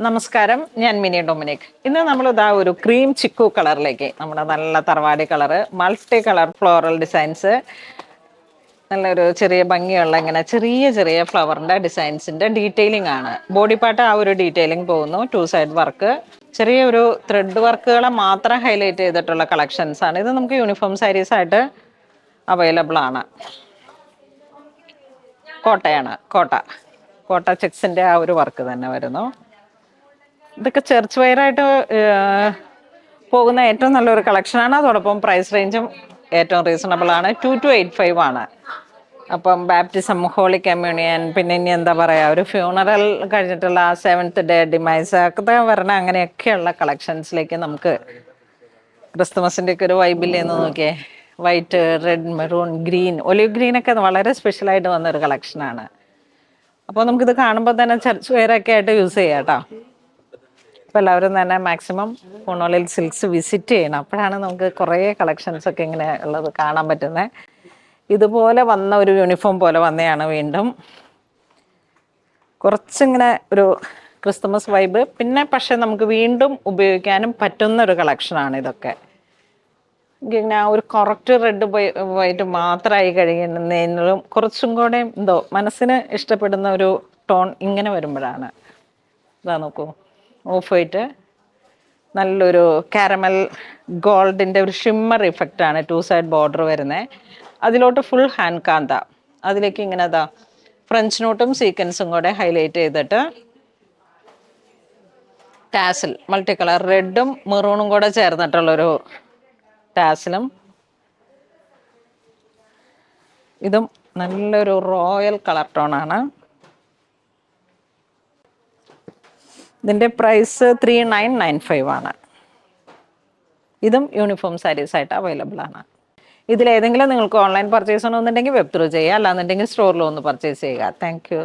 നമസ്കാരം, ഞാൻ mini Dominic. ഇന്ന് നമ്മളിതാ ഒരു ക്രീം ചിക്കു കളറിലേക്ക്, നമ്മുടെ നല്ല തറവാടി colour, multi colour floral designs, നല്ലൊരു ചെറിയ ഭംഗിയുള്ള ഇങ്ങനെ ചെറിയ ചെറിയ ഫ്ലവറിൻ്റെ ഡിസൈൻസിൻ്റെ ഡീറ്റെയിലിംഗ് ആണ്. ബോഡി പാർട്ട് ആ ഒരു ഡീറ്റെയിലിംഗ് പോകുന്നു. 2 സൈഡ് വർക്ക്, ചെറിയൊരു ത്രെഡ് വർക്കുകളെ മാത്രം ഹൈലൈറ്റ് ചെയ്തിട്ടുള്ള കളക്ഷൻസ് ആണ്. ഇത് നമുക്ക് യൂണിഫോം സാരീസ് ആയിട്ട് അവൈലബിൾ ആണ്. കോട്ടയാണ്, കോട്ട ചെക്സിൻ്റെ ആ ഒരു വർക്ക് തന്നെ വരുന്നു. ഇതൊക്കെ ചർച്ച് വെയറായിട്ട് പോകുന്ന ഏറ്റവും നല്ലൊരു കളക്ഷനാണ്. അതോടൊപ്പം പ്രൈസ് റേഞ്ചും ഏറ്റവും റീസണബിൾ ആണ്. 2285 ആണ്. അപ്പം ബാപ്റ്റിസം, ഹോളി കമ്മ്യൂണിയൻ, പിന്നെ ഇനി എന്താ പറയുക, ഒരു ഫ്യൂണറൽ കഴിഞ്ഞിട്ടുള്ള 7th ഡേ ഡിമൈസ് ഒക്കെ വരണ അങ്ങനെയൊക്കെയുള്ള കളക്ഷൻസിലേക്ക് നമുക്ക് ക്രിസ്തുമസിൻ്റെ ഒക്കെ ഒരു വൈബില്ലേന്ന് നോക്കിയേ. White, red, maroon, green, olive ഗ്രീനൊക്കെ വളരെ സ്പെഷ്യലായിട്ട് വന്നൊരു കളക്ഷനാണ്. അപ്പോൾ നമുക്കിത് കാണുമ്പോൾ തന്നെ ചർച്ച് വെയറൊക്കെ ആയിട്ട് യൂസ് ചെയ്യാം കേട്ടോ. അപ്പോൾ എല്ലാവരും തന്നെ മാക്സിമം പൂണോളിൽ സിൽക്സ് വിസിറ്റ് ചെയ്യണം. അപ്പോഴാണ് നമുക്ക് കുറേ കളക്ഷൻസൊക്കെ ഇങ്ങനെ ഉള്ളത് കാണാൻ പറ്റുന്നത്. ഇതുപോലെ വന്ന ഒരു യൂണിഫോം പോലെ വന്നതാണ് വീണ്ടും. കുറച്ചിങ്ങനെ ഒരു ക്രിസ്തുമസ് വൈബ്, പിന്നെ പക്ഷെ നമുക്ക് വീണ്ടും ഉപയോഗിക്കാനും പറ്റുന്ന ഒരു കളക്ഷനാണ് ഇതൊക്കെ. ഇങ്ങനെ ഒരു കറക്റ്റ് റെഡ് വൈറ്റ് മാത്രമായി കഴിയുന്നതിനും കുറച്ചും കൂടെ എന്തോ മനസ്സിന് ഇഷ്ടപ്പെടുന്ന ഒരു ടോൺ ഇങ്ങനെ വരുമ്പോഴാണ്. ഇതാ നോക്കൂ, ഓഫ് വൈറ്റ്, നല്ലൊരു കാരമൽ ഗോൾഡിൻ്റെ ഒരു ഷിമ്മർ ഇഫക്റ്റാണ് 2 സൈഡ് ബോർഡർ വരുന്നത്. അതിലോട്ട് ഫുൾ ഹാൻഡ് കാന്ത, അതിലേക്ക് ഇങ്ങനെ അതാ ഫ്രഞ്ച് നോട്ടും സീക്വൻസും കൂടെ ഹൈലൈറ്റ് ചെയ്തിട്ട് ടാസിൽ മൾട്ടി കളർ റെഡും മെറൂണും കൂടെ ചേർന്നിട്ടുള്ളൊരു ടാസിലും. ഇതും നല്ലൊരു റോയൽ കളർ ടോണാണ്. ഇതിൻ്റെ പ്രൈസ് 3995 ആണ്. ഇതും യൂണിഫോം സാരീസ് ആയിട്ട് അവൈലബിൾ ആണ്. ഇതിലേതെങ്കിലും നിങ്ങൾക്ക് ഓൺലൈൻ പർച്ചേസ് ചെയ്യണമെന്നുണ്ടെങ്കിൽ വെബ് ത്രൂ ചെയ്യുക, അല്ലാന്നുണ്ടെങ്കിൽ സ്റ്റോറിൽ ഒന്ന് പർച്ചേസ് ചെയ്യുക. Thank you.